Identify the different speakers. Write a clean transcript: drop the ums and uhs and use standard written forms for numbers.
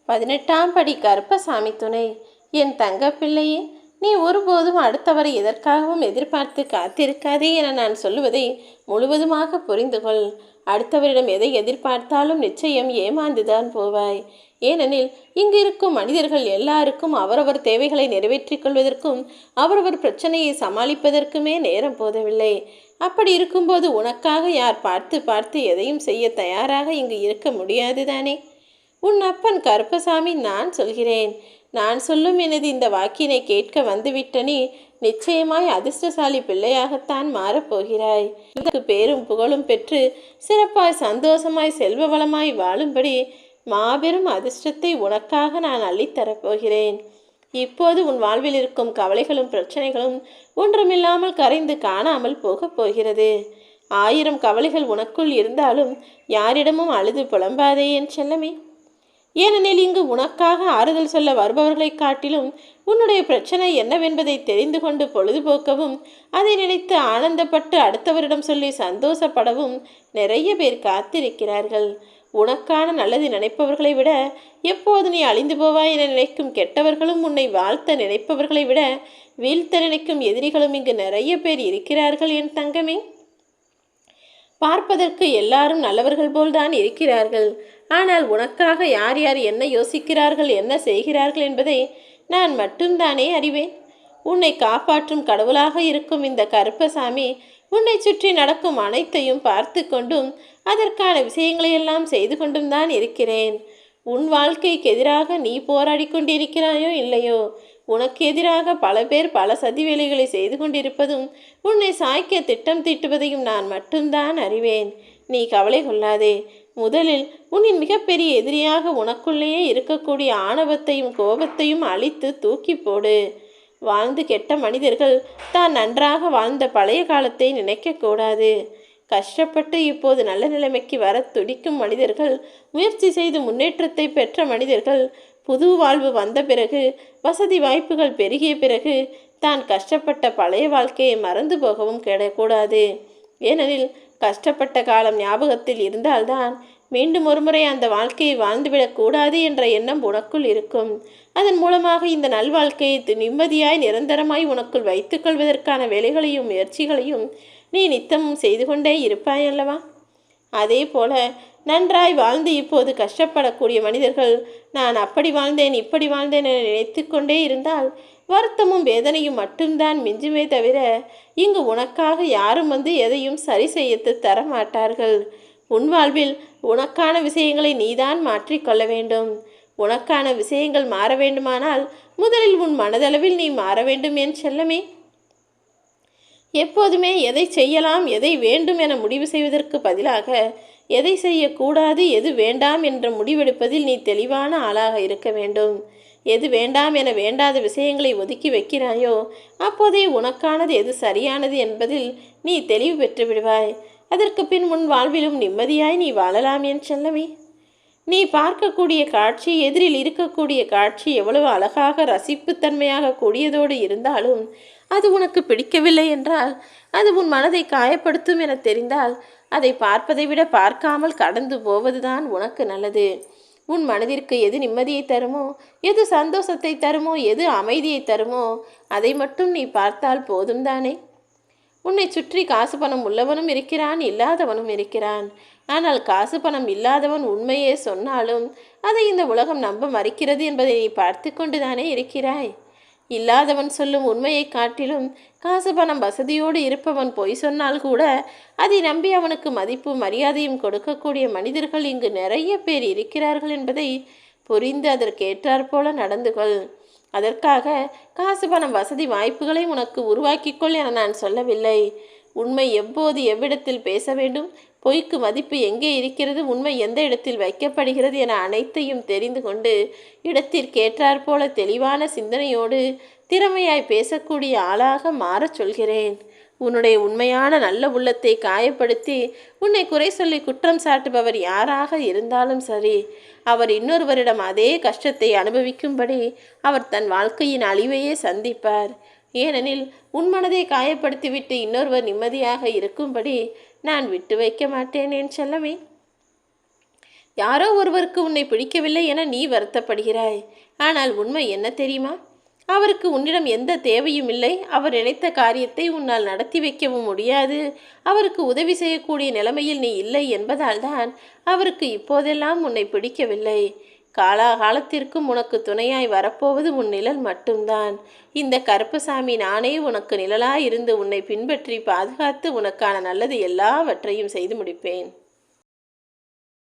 Speaker 1: 18ஆம் படி கருப்பசாமி துணை. என் தங்கப்பிள்ளையே, நீ ஒருபோதும் அடுத்தவரை எதற்காகவும் எதிர்பார்த்து காத்திருக்காதே என நான் சொல்லுவதை முழுவதுமாக புரிந்து கொள். அடுத்தவரிடம் எதை எதிர்பார்த்தாலும் நிச்சயம் ஏமாந்துதான் போவாய். ஏனெனில் இங்கு இருக்கும் மனிதர்கள் எல்லாருக்கும் அவரவர் தேவைகளை நிறைவேற்றிக் கொள்வதற்கும் அவரவர் பிரச்சனையை சமாளிப்பதற்குமே நேரம் போதவில்லை. அப்படி இருக்கும்போது உனக்காக யார் பார்த்து பார்த்து எதையும் செய்ய தயாராக இங்கு இருக்க முடியாதுதானே? உன் அப்பன் கருப்பசாமி நான் சொல்கிறேன். நான் சொல்லும் எனது இந்த வாக்கினை கேட்க வந்துவிட்ட நீ நிச்சயமாய் அதிர்ஷ்டசாலி பிள்ளையாகத்தான் மாறப்போகிறாய். இதற்கு பேரும் புகழும் பெற்று சிறப்பாய் சந்தோஷமாய் செல்வ வளமாய் வாழும்படி மாபெரும் அதிர்ஷ்டத்தை உனக்காக நான் அள்ளித்தரப்போகிறேன். இப்போது உன் வாழ்வில் இருக்கும் கவலைகளும் பிரச்சனைகளும் ஒன்றுமில்லாமல் கரைந்து காணாமல் போகப் போகிறது. 1000 கவலைகள் உனக்குள் இருந்தாலும் யாரிடமும் அழுது புலம்பாதே என் செல்லமே. ஏனெனில் இங்கு உனக்காக ஆறுதல் சொல்ல வருபவர்களை காட்டிலும் உன்னுடைய பிரச்சனை என்னவென்பதை தெரிந்து கொண்டு பொழுதுபோக்கவும் அதை நினைத்து ஆனந்தப்பட்டு அடுத்தவரிடம் சொல்லி சந்தோஷப்படவும் நிறைய பேர் காத்திருக்கிறார்கள். உனக்கான நல்லது நினைப்பவர்களை விட எப்போது நீ அழிந்து போவாய் என நினைக்கும் கெட்டவர்களும் உன்னை வாழ்த்த நினைப்பவர்களை விட வீழ்த்த நினைக்கும் எதிரிகளும் இங்கு நிறைய பேர் இருக்கிறார்கள் என் தங்கமே. பார்ப்பதற்கு எல்லாரும் நல்லவர்கள் போல்தான் இருக்கிறார்கள். ஆனால் உனக்காக யார் யார் என்ன யோசிக்கிறார்கள், என்ன செய்கிறார்கள் என்பதை நான் மட்டும்தானே அறிவேன். உன்னை காப்பாற்றும் கடவுளாக இருக்கும் இந்த கருப்பசாமி உன்னை சுற்றி நடக்கும் அனைத்தையும் பார்த்து கொண்டும் அதற்கான விஷயங்களையெல்லாம் செய்து கொண்டும் தான் இருக்கிறேன். உன் வாழ்க்கைக்கு எதிராக நீ போராடி கொண்டிருக்கிறாயோ இல்லையோ, உனக்கு எதிராக பல பேர் பல சதி வேலைகளை செய்து கொண்டிருப்பதும் உன்னை சாய்க்க திட்டம் தீட்டுவதையும் நான் மட்டும்தான் அறிவேன். நீ கவலை கொள்ளாதே. முதலில் உன்னின் மிகப்பெரிய எதிரியாக உனக்குள்ளேயே இருக்கக்கூடிய ஆணவத்தையும் கோபத்தையும் அழித்து தூக்கி போடு. வாழ்ந்து கெட்ட மனிதர்கள் தான் நன்றாக வாழ்ந்த பழைய காலத்தை நினைக்கக்கூடாது. கஷ்டப்பட்டு இப்போது நல்ல நிலைமைக்கு வர துடிக்கும் மனிதர்கள், முயற்சி செய்து முன்னேற்றத்தை பெற்ற மனிதர்கள், புது வாழ்வு வந்த பிறகு வசதி வாய்ப்புகள் பெருகிய பிறகு தான் கஷ்டப்பட்ட பழைய வாழ்க்கையை மறந்து போகவும் கூடாது. ஏனெனில் கஷ்டப்பட்ட காலம் ஞாபகத்தில் இருந்தால்தான் மீண்டும் ஒருமுறை அந்த வாழ்க்கையை வாழ்ந்துவிடக்கூடாது என்ற எண்ணம் உனக்குள் இருக்கும். அதன் மூலமாக இந்த நல்வாழ்க்கையை நிம்மதியாய் நிரந்தரமாய் உனக்குள் வைத்துக்கொள்வதற்கான வேலைகளையும் முயற்சிகளையும் நீ நித்தமும் செய்து கொண்டே இருப்பாய் அல்லவா? அதே போல நன்றாய் வாழ்ந்து இப்போது கஷ்டப்படக்கூடிய மனிதர்கள் நான் அப்படி வாழ்ந்தேன் இப்படி வாழ்ந்தேன் என நினைத்து கொண்டே இருந்தால் வருத்தமும் வேதனையும் மட்டும்தான் மிஞ்சுமே தவிர இங்கு உனக்காக யாரும் வந்து எதையும் சரி செய்து தர மாட்டார்கள். உன் வாழ்வில் உனக்கான விஷயங்களை நீதான் மாற்றிக்கொள்ள வேண்டும். உனக்கான விஷயங்கள் மாற வேண்டுமானால் முதலில் உன் மனதளவில் நீ மாற வேண்டும் என் செல்லமே. எப்போதுமே எதை செய்யலாம் எதை வேண்டும் என முடிவு செய்வதற்கு பதிலாக எதை செய்யக்கூடாது எது வேண்டாம் என்ற முடிவெடுப்பதில் நீ தெளிவான ஆளாக இருக்க வேண்டும். எது வேண்டாம் என வேண்டாத விஷயங்களை ஒதுக்கி வைக்கிறாயோ அப்போதே உனக்கானது எது சரியானது என்பதில் நீ தெளிவு பெற்று விடுவாய். அதற்கு பின் உன் வாழ்விலும் நிம்மதியாய் நீ வாழலாம் என் செல்லமே. நீ பார்க்கக்கூடிய காட்சி, எதிரில் இருக்கக்கூடிய காட்சி எவ்வளவு அழகாக ரசிப்புத்தன்மையாக கூடியதோடு இருந்தாலும் அது உனக்கு பிடிக்கவில்லை என்றால், அது உன் மனதை காயப்படுத்தும் என தெரிந்தால் அதை பார்ப்பதை விட பார்க்காமல் கடந்து போவதுதான் உனக்கு நல்லது. உன் மனதிற்கு எது நிம்மதியை தருமோ, எது சந்தோஷத்தை தருமோ, எது அமைதியை தருமோ அதை மட்டும் நீ பார்த்தால் போதும் தானே. உன்னை சுற்றி காசு பணம் உள்ளவனும் இருக்கிறான், இல்லாதவனும் இருக்கிறான். ஆனால் காசு பணம் இல்லாதவன் உண்மையே சொன்னாலும் அதை இந்த உலகம் நம்ப மறுக்கிறது என்பதை நீ பார்த்து கொண்டுதானே இருக்கிறாய். இல்லாதவன் சொல்லும் உண்மையை காட்டிலும் காசு பணம் வசதியோடு இருப்பவன் பொய் சொன்னால் கூட அதை நம்பி அவனுக்கு மதிப்பு மரியாதையும் கொடுக்கக்கூடிய மனிதர்கள் இங்கு நிறைய பேர் இருக்கிறார்கள் என்பதை புரிந்து அதற்கேற்றாற்போல நடந்து கொள். அதற்காக காசு பணம் வசதி வாய்ப்புகளை உனக்கு உருவாக்கிக்கொள் என நான் சொல்லவில்லை. உண்மை எப்போது எவ்விடத்தில் பேச வேண்டும், பொய்க்கு மதிப்பு எங்கே இருக்கிறது, உண்மை எந்த இடத்தில் வைக்கப்படுகிறது என அனைத்தையும் தெரிந்து கொண்டு இடத்திற்கேற்றாற்போல தெளிவான சிந்தனையோடு திறமையாய் பேசக்கூடிய ஆளாக மாறச் சொல்கிறேன். உன்னுடைய உண்மையான நல்ல உள்ளத்தை காயப்படுத்தி உன்னை குறை சொல்லி குற்றம் சாட்டுபவர் யாராக இருந்தாலும் சரி, அவர் இன்னொருவரிடம் அதே கஷ்டத்தை அனுபவிக்கும்படி அவர் தன் வாழ்க்கையின் அழிவையே சந்திப்பார். ஏனெனில் உன் மனதை காயப்படுத்திவிட்டு இன்னொருவர் நிம்மதியாக இருக்கும்படி நான் விட்டு வைக்க மாட்டேன் என் செல்லமே. யாரோ ஒருவருக்கு உன்னை பிடிக்கவில்லை என நீ வருத்தப்படுகிறாய். ஆனால் உண்மை என்ன தெரியுமா? அவருக்கு உன்னிடம் எந்த தேவையும் இல்லை. அவர் நினைத்த காரியத்தை உன்னால் நடத்தி வைக்கவும் முடியாது. அவருக்கு உதவி செய்யக்கூடிய நிலைமையில் நீ இல்லை என்பதால் தான் அவருக்கு இப்போதெல்லாம் உன்னை பிடிக்கவில்லை. காலாகாலத்திற்கும் உனக்கு துணையாய் வரப்போவது உன் நிழல் மட்டும்தான். இந்த கருப்பசாமி நானே உனக்கு நிழலாய் இருந்து உன்னை பின்பற்றி பாதுகாத்து உனக்கான நல்லது எல்லாவற்றையும் செய்து முடிப்பேன்.